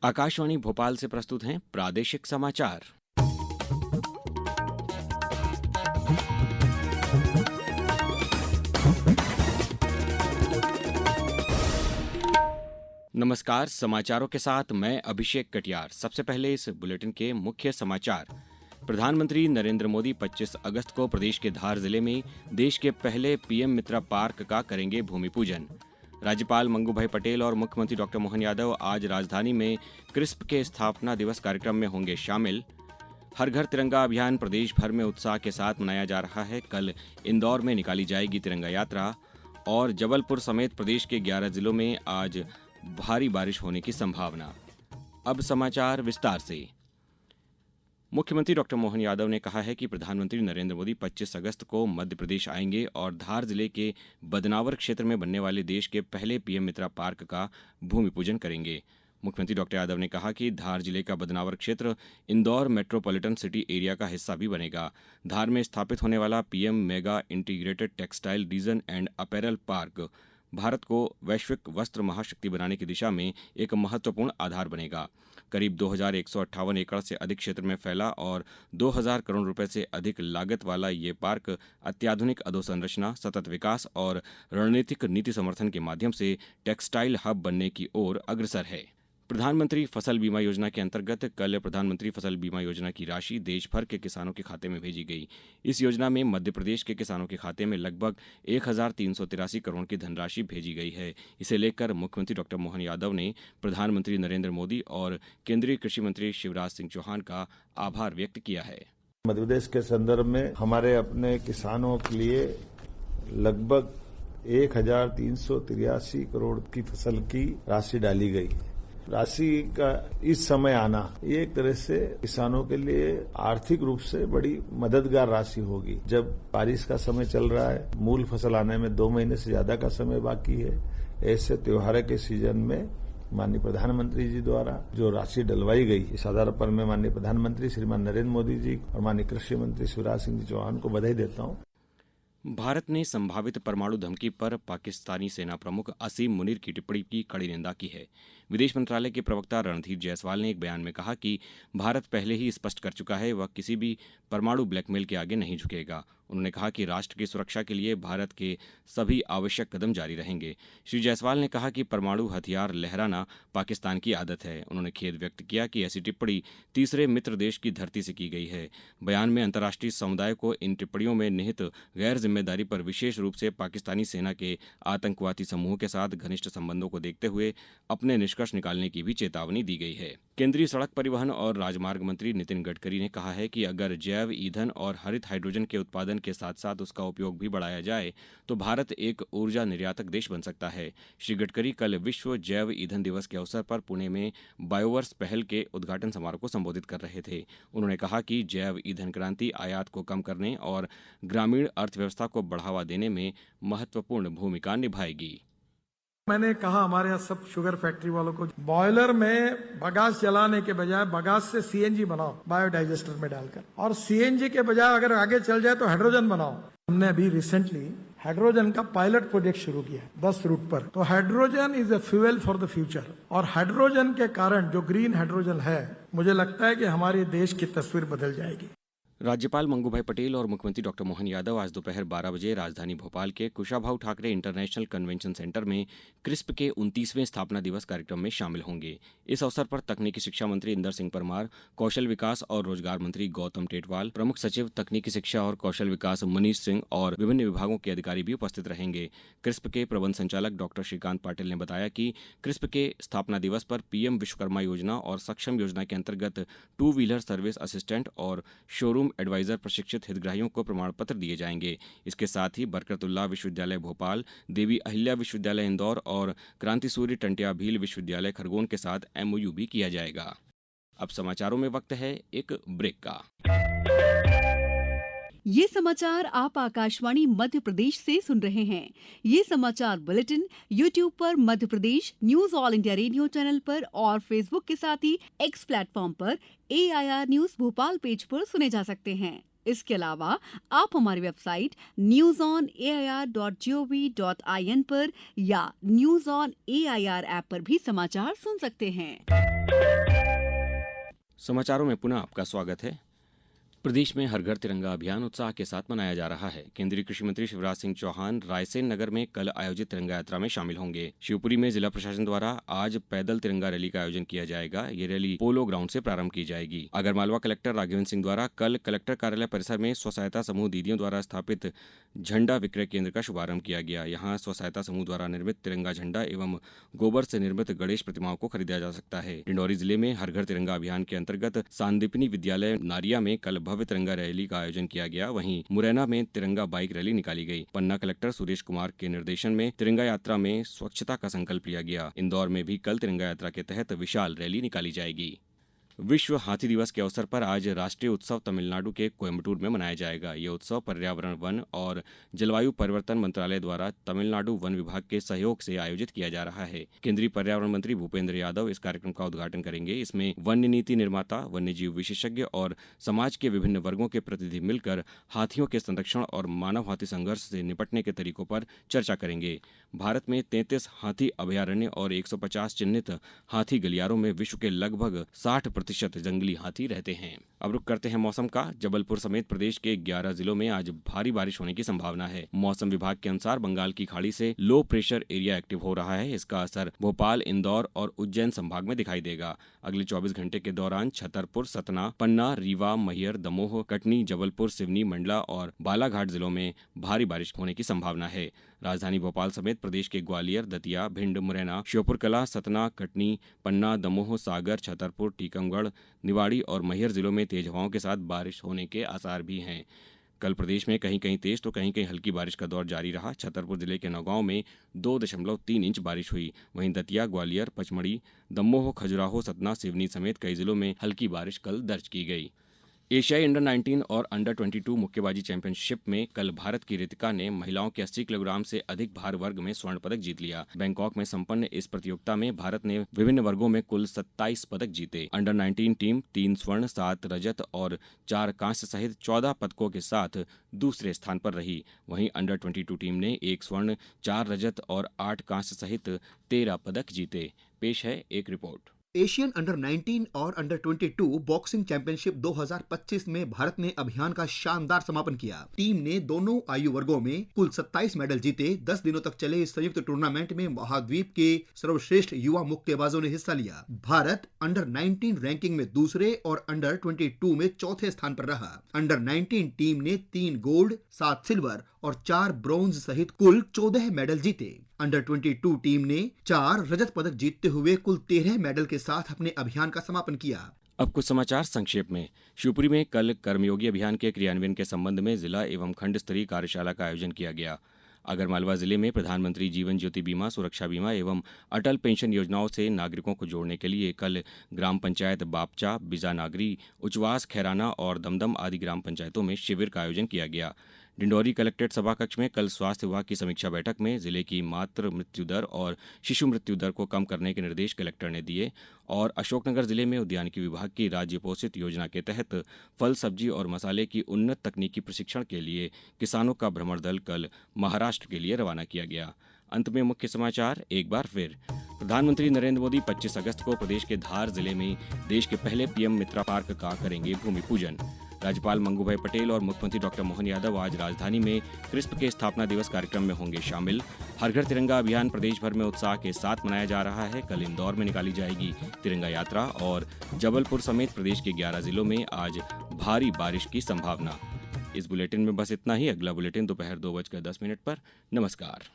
आकाशवाणी भोपाल से प्रस्तुत हैं प्रादेशिक समाचार। नमस्कार, समाचारों के साथ मैं अभिषेक कटियार। सबसे पहले इस बुलेटिन के मुख्य समाचार। प्रधानमंत्री नरेंद्र मोदी 25 अगस्त को प्रदेश के धार जिले में देश के पहले पीएम मित्रा पार्क का करेंगे भूमि पूजन। राज्यपाल मंगू भाई पटेल और मुख्यमंत्री डॉक्टर मोहन यादव आज राजधानी में क्रिस्प के स्थापना दिवस कार्यक्रम में होंगे शामिल। हर घर तिरंगा अभियान प्रदेश भर में उत्साह के साथ मनाया जा रहा है। कल इंदौर में निकाली जाएगी तिरंगा यात्रा। और जबलपुर समेत प्रदेश के 11 जिलों में आज भारी बारिश होने की संभावना। अब समाचार विस्तार से। मुख्यमंत्री डॉक्टर मोहन यादव ने कहा है कि प्रधानमंत्री नरेंद्र मोदी 25 अगस्त को मध्य प्रदेश आएंगे और धार जिले के बदनावर क्षेत्र में बनने वाले देश के पहले पीएम मित्रा पार्क का भूमि पूजन करेंगे। मुख्यमंत्री डॉक्टर यादव ने कहा कि धार जिले का बदनावर क्षेत्र इंदौर मेट्रोपॉलिटन सिटी एरिया का हिस्सा भी बनेगा। धार में स्थापित होने वाला PM mega integrated textile region and apparel park Bharat को वैश्विक वस्त्र महाशक्ति बनाने की दिशा में एक महत्वपूर्ण आधार बनेगा। करीब 2158 एकड़ से अधिक क्षेत्र में फैला और 2000 करोड़ रुपए से अधिक लागत वाला ये पार्क अत्याधुनिक अधोसंरचना, सतत विकास और रणनीतिक नीति समर्थन के माध्यम से टेक्सटाइल हब बनने की ओर अग्रसर है। प्रधानमंत्री फसल बीमा योजना के अंतर्गत कल प्रधानमंत्री फसल बीमा योजना की राशि देश भर के किसानों के खाते में भेजी गई। इस योजना में मध्य प्रदेश के किसानों के खाते में लगभग 1383 करोड़ की धनराशि भेजी गई है। इसे लेकर मुख्यमंत्री डॉक्टर मोहन यादव ने प्रधानमंत्री नरेंद्र मोदी और केंद्रीय कृषि मंत्री शिवराज सिंह चौहान का आभार व्यक्त किया है। मध्य प्रदेश के संदर्भ में हमारे अपने किसानों के लिए लगभग 1383 करोड़ की फसल की राशि डाली गई है। राशि का इस समय आना ये एक तरह से किसानों के लिए आर्थिक रूप से बड़ी मददगार राशि होगी। जब बारिश का समय चल रहा है, मूल फसल आने में 2 महीने से ज्यादा का समय बाकी है, ऐसे त्योहार के सीजन में माननीय प्रधानमंत्री जी द्वारा जो राशि डलवाई गई, इस आधार पर मैं माननीय प्रधानमंत्री श्रीमान नरेंद्र मोदी जी और माननीय कृषि मंत्री शिवराज सिंह चौहान को बधाई देता हूं। भारत ने संभावित परमाणु धमकी पर पाकिस्तानी सेना प्रमुख असीम मुनीर की टिप्पणी की कड़ी निंदा की है। विदेश मंत्रालय के प्रवक्ता रणधीर जायसवाल ने एक बयान में कहा कि भारत पहले ही स्पष्ट कर चुका है वह किसी भी परमाणु ब्लैकमेल के आगे नहीं झुकेगा। उन्होंने कहा कि राष्ट्र की सुरक्षा के लिए भारत के सभी आवश्यक कदम जारी रहेंगे। श्री जायसवाल ने कहा कि परमाणु हथियार लहराना पाकिस्तान की आदत है। उन्होंने खेद व्यक्त किया कि ऐसी टिप्पणी तीसरे मित्र देश की धरती से की गई है। बयान में अंतर्राष्ट्रीय समुदाय को इन टिप्पणियों में निहित गैर जिम्मेदारी पर विशेष रूप से पाकिस्तानी सेना के आतंकवादी समूहों के साथ घनिष्ठ संबंधों को देखते हुए अपने निष्कर्ष निकालने की भी चेतावनी दी गई है। केंद्रीय सड़क परिवहन और राजमार्ग मंत्री नितिन गडकरी ने कहा है कि अगर जैव ईंधन और हरित हाइड्रोजन के उत्पादन के साथ साथ उसका उपयोग भी बढ़ाया जाए तो भारत एक ऊर्जा निर्यातक देश बन सकता है। श्री गडकरी कल विश्व जैव ईंधन दिवस के अवसर पर पुणे में बायोवर्स पहल के उद्घाटन समारोह को संबोधित कर रहे थे। उन्होंने कहा कि जैव ईंधन क्रांति आयात को कम करने और ग्रामीण अर्थव्यवस्था को बढ़ावा देने में महत्वपूर्ण भूमिका निभाएगी। मैंने कहा हमारे यहाँ सब शुगर फैक्ट्री वालों को बॉयलर में बगास जलाने के बजाय बगास से सीएनजी बनाओ बायोडाइजेस्टर में डालकर, और सीएनजी के बजाय अगर आगे चल जाए तो हाइड्रोजन बनाओ। हमने अभी रिसेंटली हाइड्रोजन का पायलट प्रोजेक्ट शुरू किया 10 रूट पर। तो hydrogen is a fuel for the future, और हाइड्रोजन के कारण जो ग्रीन हाइड्रोजन है, मुझे लगता है कि हमारे देश की तस्वीर बदल जाएगी। राज्यपाल मंगू भाई पटेल और मुख्यमंत्री डॉक्टर मोहन यादव आज दोपहर 12 बजे राजधानी भोपाल के Kushabhau Thackeray international convention centre में क्रिस्प के 29वें स्थापना दिवस कार्यक्रम में शामिल होंगे। इस अवसर पर तकनीकी शिक्षा मंत्री इंदर सिंह परमार, कौशल विकास और रोजगार मंत्री गौतम टेटवाल, प्रमुख सचिव तकनीकी शिक्षा और कौशल विकास मनीष सिंह और विभिन्न विभागों के अधिकारी भी उपस्थित रहेंगे। क्रिस्प के प्रबंध संचालक डॉक्टर श्रीकांत पाटिल ने बताया कि क्रिस्प के स्थापना दिवस पर पीएम विश्वकर्मा योजना और सक्षम योजना के अंतर्गत 2 व्हीलर सर्विस असिस्टेंट और शोरूम एडवाइजर प्रशिक्षित हितग्राहियों को प्रमाण पत्र दिए जाएंगे। इसके साथ ही बरकतुल्लाह विश्वविद्यालय भोपाल, देवी अहिल्या विश्वविद्यालय इंदौर और क्रांति सूर्य टंट्या भील विश्वविद्यालय खरगोन के साथ एमओयू भी किया जाएगा। अब समाचारों में वक्त है एक ब्रेक का। ये समाचार आप आकाशवाणी मध्य प्रदेश से सुन रहे हैं। ये समाचार बुलेटिन YouTube पर Madhya Pradesh news All India Radio channel पर और फेसबुक के साथ ही एक्स प्लेटफॉर्म पर AIR न्यूज भोपाल पेज पर सुने जा सकते हैं। इसके अलावा आप हमारी वेबसाइट newsonair.gov.in पर या न्यूज ऑन AIR ऐप पर भी समाचार सुन सकते हैं। समाचारों में पुनः आपका स्वागत है। प्रदेश में हर घर तिरंगा अभियान उत्साह के साथ मनाया जा रहा है। केंद्रीय कृषि मंत्री शिवराज सिंह चौहान रायसेन नगर में कल आयोजित तिरंगा यात्रा में शामिल होंगे। शिवपुरी में जिला प्रशासन द्वारा आज पैदल तिरंगा रैली का आयोजन किया जाएगा। ये रैली पोलो ग्राउंड से प्रारंभ की जाएगी। आगरमालवा कलेक्टर राघवेंद्र सिंह द्वारा कल कलेक्टर कार्यालय परिसर में स्व सहायता समूह दीदियों द्वारा स्थापित झंडा विक्रय केंद्र का शुभारंभ किया गया। यहाँ स्व सहायता समूह द्वारा निर्मित तिरंगा झंडा एवं गोबर से निर्मित गणेश प्रतिमाओं को खरीदा जा सकता है। डिंडौरी जिले में हर घर तिरंगा अभियान के अंतर्गत सांदीपनी विद्यालय नारिया में कल भव्य तिरंगा रैली का आयोजन किया गया। वहीं मुरैना में तिरंगा बाइक रैली निकाली गई। पन्ना कलेक्टर सुरेश कुमार के निर्देशन में तिरंगा यात्रा में स्वच्छता का संकल्प लिया गया। इंदौर में भी कल तिरंगा यात्रा के तहत विशाल रैली निकाली जाएगी। विश्व हाथी दिवस के अवसर पर आज राष्ट्रीय उत्सव तमिलनाडु के कोयम्बटूर में मनाया जाएगा। ये उत्सव पर्यावरण, वन और जलवायु परिवर्तन मंत्रालय द्वारा तमिलनाडु वन विभाग के सहयोग से आयोजित किया जा रहा है। केंद्रीय पर्यावरण मंत्री भूपेंद्र यादव इस कार्यक्रम का उद्घाटन करेंगे। इसमें वन्य नीति निर्माता, वन्यजीव विशेषज्ञ और समाज के विभिन्न वर्गों के प्रतिनिधि मिलकर हाथियों के संरक्षण और मानव हाथी संघर्ष से निपटने के तरीकों पर चर्चा करेंगे। भारत में 33 हाथी अभयारण्य और 150 चिन्हित हाथी गलियारों में विश्व के लगभग 60% जंगली हाथी रहते हैं। अब रुक करते हैं मौसम का। जबलपुर समेत प्रदेश के 11 जिलों में आज भारी बारिश होने की संभावना है। मौसम विभाग के अनुसार बंगाल की खाड़ी से लो प्रेशर एरिया एक्टिव हो रहा है। इसका असर भोपाल, इंदौर और उज्जैन संभाग में दिखाई देगा। अगले 24 घंटे के दौरान छतरपुर, सतना, पन्ना, रीवा, मैहर, दमोह, कटनी, जबलपुर, सिवनी, मंडला और बालाघाट जिलों में भारी बारिश होने की संभावना है। राजधानी भोपाल समेत प्रदेश के ग्वालियर, दतिया, भिंड, मुरैना, श्योपुरकला, सतना, कटनी, पन्ना, दमोह, सागर, छतरपुर, टीकमगढ़, निवाड़ी और मैहर जिलों में तेज हवाओं के साथ बारिश होने के आसार भी हैं। कल प्रदेश में कहीं कहीं तेज तो कहीं कहीं हल्की बारिश का दौर जारी रहा। छतरपुर जिले के नौगांव में 2.3 इंच बारिश हुई। वहीं दतिया, ग्वालियर, पचमढ़ी, दमोह, खजुराहो, सतना, सिवनी समेत कई जिलों में हल्की बारिश कल दर्ज की गई। एशियाई अंडर 19 और अंडर 22 मुक्केबाजी चैंपियनशिप में कल भारत की रितिका ने महिलाओं के 80 किलोग्राम से अधिक भार वर्ग में स्वर्ण पदक जीत लिया। बैंकॉक में संपन्न इस प्रतियोगिता में भारत ने विभिन्न वर्गों में कुल 27 पदक जीते। अंडर 19 टीम 3 स्वर्ण, 7 रजत और 4 कांस्य सहित 14 पदकों के साथ दूसरे स्थान पर रही। वहीं अंडर 22 टीम ने 1 स्वर्ण, 4 रजत और 8 कांस्य सहित 13 पदक जीते। पेश है एक रिपोर्ट। एशियन अंडर 19 और अंडर 22 बॉक्सिंग चैंपियनशिप 2025 में भारत ने अभियान का शानदार समापन किया। टीम ने दोनों आयु वर्गों में कुल 27 मेडल जीते। 10 दिनों तक चले इस संयुक्त टूर्नामेंट में महाद्वीप के सर्वश्रेष्ठ युवा मुक्केबाजों ने हिस्सा लिया। भारत अंडर 19 रैंकिंग में दूसरे और अंडर 22 में चौथे स्थान पर रहा। अंडर 19 टीम ने 3 गोल्ड, 7 सिल्वर और 4 ब्रॉन्ज सहित कुल 14 मेडल जीते। अंडर 22 टीम ने 4 रजत पदक जीतते हुए कुल 13 मेडल के साथ अपने अभियान का समापन किया। अब कुछ समाचार संक्षेप में। शिवपुरी में कल कर्मयोगी अभियान के क्रियान्वयन के संबंध में जिला एवं खंड स्तरीय कार्यशाला का आयोजन किया गया। आगरमालवा जिले में प्रधानमंत्री जीवन ज्योति बीमा, सुरक्षा बीमा एवं अटल पेंशन योजनाओं से नागरिकों को जोड़ने के लिए कल ग्राम पंचायत बापचा, बिजानागरी, उचवास, खैराना और दमदम आदि ग्राम पंचायतों में शिविर का आयोजन किया गया। डिंडौरी कलेक्ट्रेट सभा कक्ष में कल स्वास्थ्य विभाग की समीक्षा बैठक में जिले की मातृ मृत्यु दर और शिशु मृत्यु दर को कम करने के निर्देश कलेक्टर ने दिए। और अशोकनगर जिले में उद्यानिकी विभाग की राज्य पोषित योजना के तहत फल, सब्जी और मसाले की उन्नत तकनीकी प्रशिक्षण के लिए किसानों का भ्रमण दल कल महाराष्ट्र के लिए रवाना किया गया। अंत में मुख्य समाचार एक बार फिर। प्रधानमंत्री नरेंद्र मोदी 25 अगस्त को प्रदेश के धार जिले में देश के पहले पीएम मित्रा पार्क का करेंगे भूमि पूजन। राज्यपाल मंगूभाई पटेल और मुख्यमंत्री डॉक्टर मोहन यादव आज राजधानी में क्रिस्प के स्थापना दिवस कार्यक्रम में होंगे शामिल। हर घर तिरंगा अभियान प्रदेश भर में उत्साह के साथ मनाया जा रहा है। कल इंदौर में निकाली जाएगी तिरंगा यात्रा और जबलपुर समेत प्रदेश के 11 जिलों में आज भारी बारिश की संभावना। इस बुलेटिन में बस इतना ही। अगला बुलेटिन दोपहर 2:10 पर। नमस्कार।